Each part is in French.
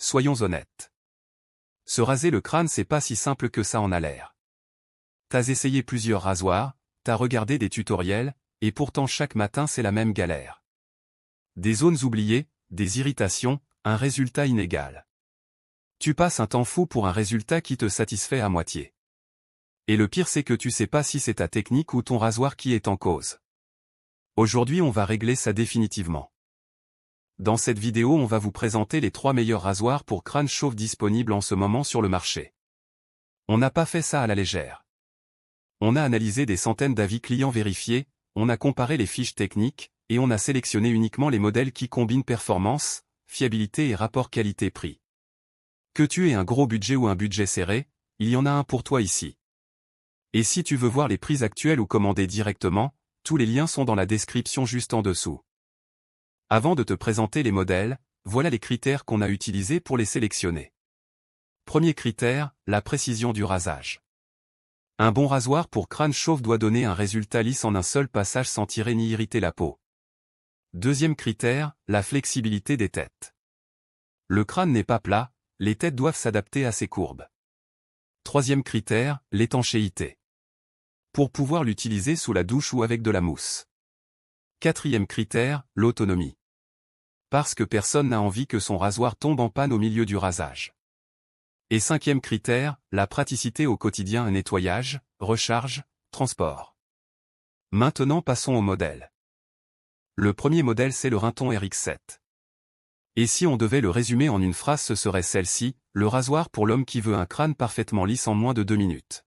soyons honnêtes. Se raser le crâne c'est pas si simple que ça en a l'air. T'as essayé plusieurs rasoirs, t'as regardé des tutoriels, et pourtant chaque matin c'est la même galère. Des zones oubliées, des irritations, un résultat inégal. Tu passes un temps fou pour un résultat qui te satisfait à moitié. Et le pire c'est que tu sais pas si c'est ta technique ou ton rasoir qui est en cause. Aujourd'hui on va régler ça définitivement. Dans cette vidéo on va vous présenter les 3 meilleurs rasoirs pour crâne chauve disponibles en ce moment sur le marché. On n'a pas fait ça à la légère. On a analysé des centaines d'avis clients vérifiés, on a comparé les fiches techniques, et on a sélectionné uniquement les modèles qui combinent performance, fiabilité et rapport qualité-prix. Que tu aies un gros budget ou un budget serré, il y en a un pour toi ici. Et si tu veux voir les prix actuels ou commander directement, tous les liens sont dans la description juste en dessous. Avant de te présenter les modèles, voilà les critères qu'on a utilisés pour les sélectionner. Premier critère, la précision du rasage. Un bon rasoir pour crâne chauve doit donner un résultat lisse en un seul passage sans tirer ni irriter la peau. Deuxième critère, la flexibilité des têtes. Le crâne n'est pas plat, les têtes doivent s'adapter à ses courbes. Troisième critère, l'étanchéité. Pour pouvoir l'utiliser sous la douche ou avec de la mousse. Quatrième critère, l'autonomie. Parce que personne n'a envie que son rasoir tombe en panne au milieu du rasage. Et cinquième critère, la praticité au quotidien, nettoyage, recharge, transport. Maintenant passons au modèle. Le premier modèle c'est le Rinton RX7. Et si on devait le résumer en une phrase ce serait celle-ci, le rasoir pour l'homme qui veut un crâne parfaitement lisse en moins de 2 minutes.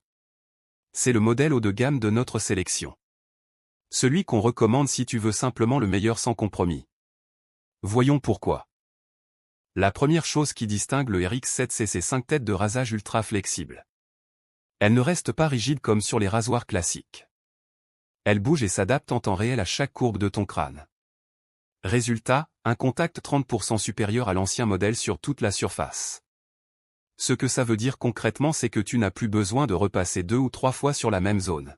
C'est le modèle haut de gamme de notre sélection. Celui qu'on recommande si tu veux simplement le meilleur sans compromis. Voyons pourquoi. La première chose qui distingue le RX7 c'est ses 5 têtes de rasage ultra flexibles. Elles ne restent pas rigides comme sur les rasoirs classiques. Elles bougent et s'adaptent en temps réel à chaque courbe de ton crâne. Résultat, un contact 30% supérieur à l'ancien modèle sur toute la surface. Ce que ça veut dire concrètement c'est que tu n'as plus besoin de repasser 2 ou 3 fois sur la même zone.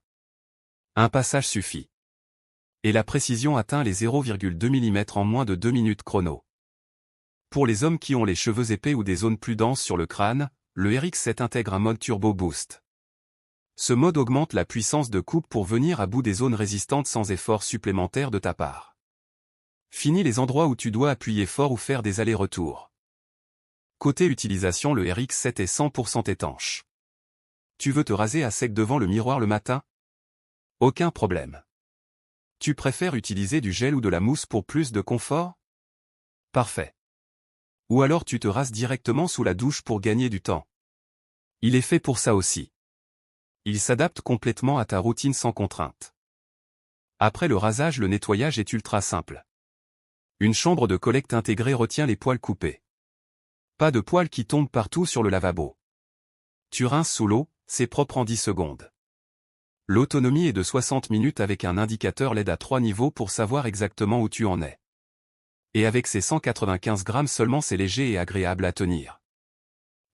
Un passage suffit. Et la précision atteint les 0,2 mm en moins de 2 minutes chrono. Pour les hommes qui ont les cheveux épais ou des zones plus denses sur le crâne, le RX7 intègre un mode Turbo Boost. Ce mode augmente la puissance de coupe pour venir à bout des zones résistantes sans effort supplémentaire de ta part. Fini les endroits où tu dois appuyer fort ou faire des allers-retours. Côté utilisation le RX7 est 100% étanche. Tu veux te raser à sec devant le miroir le matin? Aucun problème. Tu préfères utiliser du gel ou de la mousse pour plus de confort? Parfait. Ou alors tu te rases directement sous la douche pour gagner du temps. Il est fait pour ça aussi. Il s'adapte complètement à ta routine sans contrainte. Après le rasage le nettoyage est ultra simple. Une chambre de collecte intégrée retient les poils coupés. Pas de poils qui tombent partout sur le lavabo. Tu rinces sous l'eau, c'est propre en 10 secondes. L'autonomie est de 60 minutes avec un indicateur LED à 3 niveaux pour savoir exactement où tu en es. Et avec ses 195 grammes seulement c'est léger et agréable à tenir.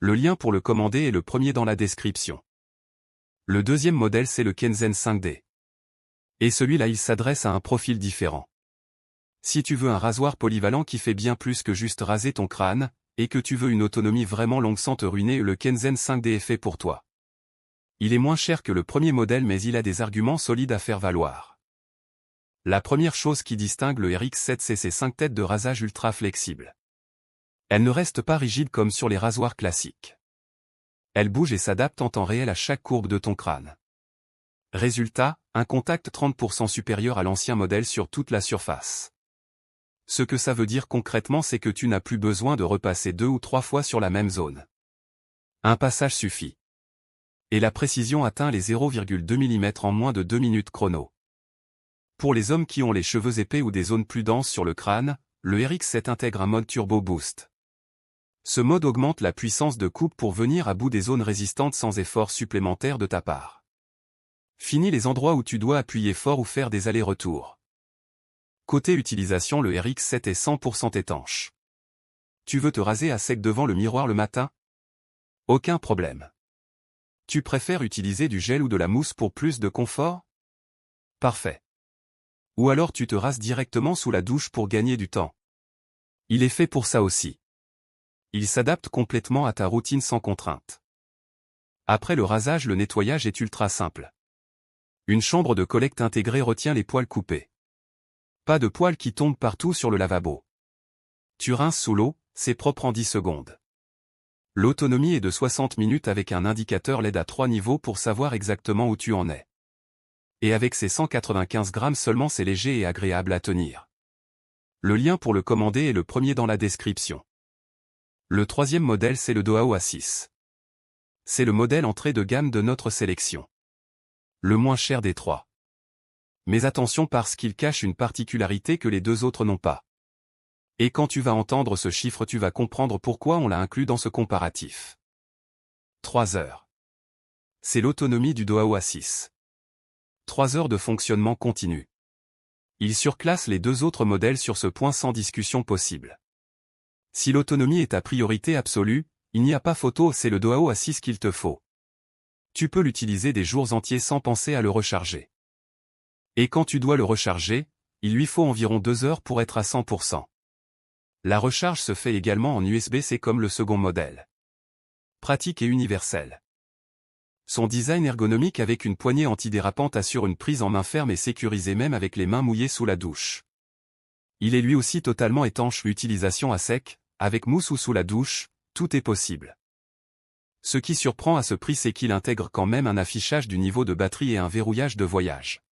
Le lien pour le commander est le premier dans la description. Le deuxième modèle c'est le Kenzen 5D. Et celui-là il s'adresse à un profil différent. Si tu veux un rasoir polyvalent qui fait bien plus que juste raser ton crâne, et que tu veux une autonomie vraiment longue sans te ruiner, le Kenzen 5D est fait pour toi. Il est moins cher que le premier modèle mais il a des arguments solides à faire valoir. La première chose qui distingue le RX7 c'est ses 5 têtes de rasage ultra flexibles. Elles ne restent pas rigides comme sur les rasoirs classiques. Elles bougent et s'adaptent en temps réel à chaque courbe de ton crâne. Résultat, un contact 30% supérieur à l'ancien modèle sur toute la surface. Ce que ça veut dire concrètement c'est que tu n'as plus besoin de repasser 2 ou 3 fois sur la même zone. Un passage suffit. Et la précision atteint les 0,2 mm en moins de 2 minutes chrono. Pour les hommes qui ont les cheveux épais ou des zones plus denses sur le crâne, le RX7 intègre un mode Turbo Boost. Ce mode augmente la puissance de coupe pour venir à bout des zones résistantes sans effort supplémentaire de ta part. Fini les endroits où tu dois appuyer fort ou faire des allers-retours. Côté utilisation le RX7 est 100% étanche. Tu veux te raser à sec devant le miroir le matin? Aucun problème. Tu préfères utiliser du gel ou de la mousse pour plus de confort? Parfait. Ou alors tu te rases directement sous la douche pour gagner du temps. Il est fait pour ça aussi. Il s'adapte complètement à ta routine sans contrainte. Après le rasage, le nettoyage est ultra simple. Une chambre de collecte intégrée retient les poils coupés. Pas de poils qui tombent partout sur le lavabo. Tu rinces sous l'eau, c'est propre en 10 secondes. L'autonomie est de 60 minutes avec un indicateur LED à 3 niveaux pour savoir exactement où tu en es. Et avec ses 195 grammes seulement, c'est léger et agréable à tenir. Le lien pour le commander est le premier dans la description. Le troisième modèle, c'est le Doao A6. C'est le modèle entrée de gamme de notre sélection. Le moins cher des trois. Mais attention parce qu'il cache une particularité que les deux autres n'ont pas. Et quand tu vas entendre ce chiffre, tu vas comprendre pourquoi on l'a inclus dans ce comparatif. 3 heures. C'est l'autonomie du Doao A6. 3 heures de fonctionnement continu. Il surclasse les deux autres modèles sur ce point sans discussion possible. Si l'autonomie est ta priorité absolue, il n'y a pas photo, c'est le Doao A6 qu'il te faut. Tu peux l'utiliser des jours entiers sans penser à le recharger. Et quand tu dois le recharger, il lui faut environ 2 heures pour être à 100%. La recharge se fait également en USB-C comme le second modèle. Pratique et universel. Son design ergonomique avec une poignée antidérapante assure une prise en main ferme et sécurisée même avec les mains mouillées sous la douche. Il est lui aussi totalement étanche, l'utilisation à sec, avec mousse ou sous la douche, tout est possible. Ce qui surprend à ce prix, c'est qu'il intègre quand même un affichage du niveau de batterie et un verrouillage de voyage.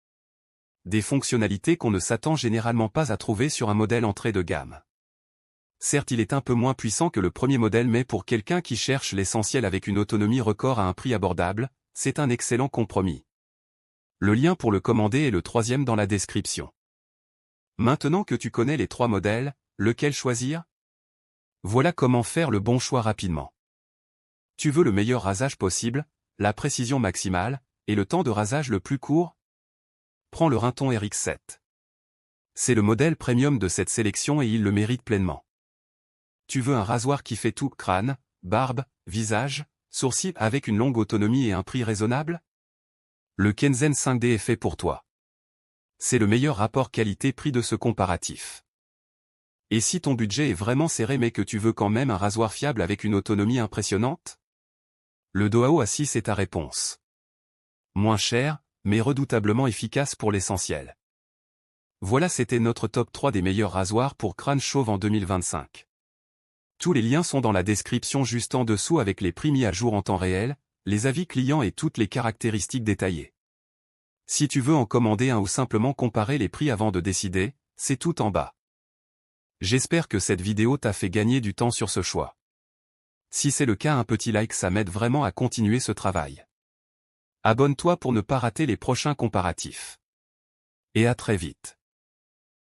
Des fonctionnalités qu'on ne s'attend généralement pas à trouver sur un modèle entrée de gamme. Certes, il est un peu moins puissant que le premier modèle, mais pour quelqu'un qui cherche l'essentiel avec une autonomie record à un prix abordable, c'est un excellent compromis. Le lien pour le commander est le troisième dans la description. Maintenant que tu connais les trois modèles, lequel choisir? Voilà comment faire le bon choix rapidement. Tu veux le meilleur rasage possible, la précision maximale, et le temps de rasage le plus court? Prends le Rinton RX7. C'est le modèle premium de cette sélection et il le mérite pleinement. Tu veux un rasoir qui fait tout, crâne, barbe, visage, sourcils, avec une longue autonomie et un prix raisonnable? Le Kenzen 5D est fait pour toi. C'est le meilleur rapport qualité-prix de ce comparatif. Et si ton budget est vraiment serré mais que tu veux quand même un rasoir fiable avec une autonomie impressionnante? Le Doao A6 est ta réponse. Moins cher, mais redoutablement efficace pour l'essentiel. Voilà, c'était notre top 3 des meilleurs rasoirs pour crâne chauve en 2025. Tous les liens sont dans la description juste en dessous avec les prix mis à jour en temps réel, les avis clients et toutes les caractéristiques détaillées. Si tu veux en commander un ou simplement comparer les prix avant de décider, c'est tout en bas. J'espère que cette vidéo t'a fait gagner du temps sur ce choix. Si c'est le cas, un petit like, ça m'aide vraiment à continuer ce travail. Abonne-toi pour ne pas rater les prochains comparatifs. Et à très vite.